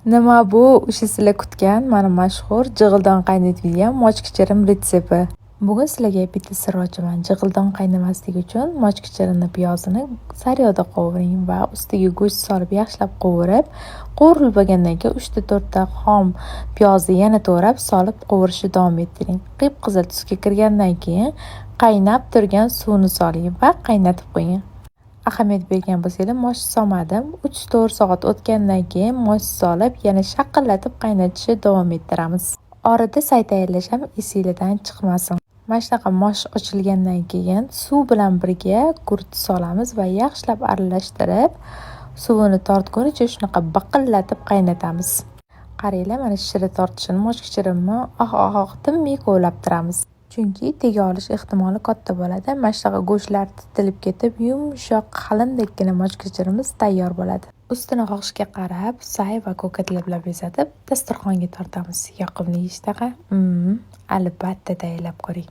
Nima bu? O'sha sizlar kutgan mana mashhur jig'ildon qaynatadigan mochkichirim retsepti. Bugun sizlarga bitta sir ochaman. Jig'ildon qaynamaslik uchun mochkichirini piyozini sariyada qovuring va ustiga go'sht solib yaxshilab qovurib, qovurilib bo'lgandan keyin 3 ta 4 ta xom piyozni yana to'g'rab solib qovurishni davom ettiring. Qip-qizil tusga kirgandan keyin qaynab turgan suvni soling va qaynatib qo'ying. Ahamiyat bergan bo'lsanglar, mosh solmadim. 3-4 soat o'tgandan keyin mosh solib, yana shaqillatib qaynatishni davom ettiramiz. Orada say tayyorlash ham esingizdan chiqmasin. Mana shunaqa mosh ochilgandan keyin suv bilan birga gurt solamiz va yaxshilab aralashtirib, suvini tortgunicha shunaqa baqillatib qaynatamiz. Qaranglar, mana shira tortishini mochkichirimni oq tinmay kovlab turamiz. Chunki tega olish ehtimoli katta bo'ladi. Mana shunaqa go'shtlar titilib ketib, yumshoq qalindagina mochkichirimiz tayyor bo'ladi. Ustini xohishga qarab, say va ko'katlar bilan bezatib, dasturxonga tortamiz. Yoqimli ishtaha. Albatta tayyorlab ko'ring.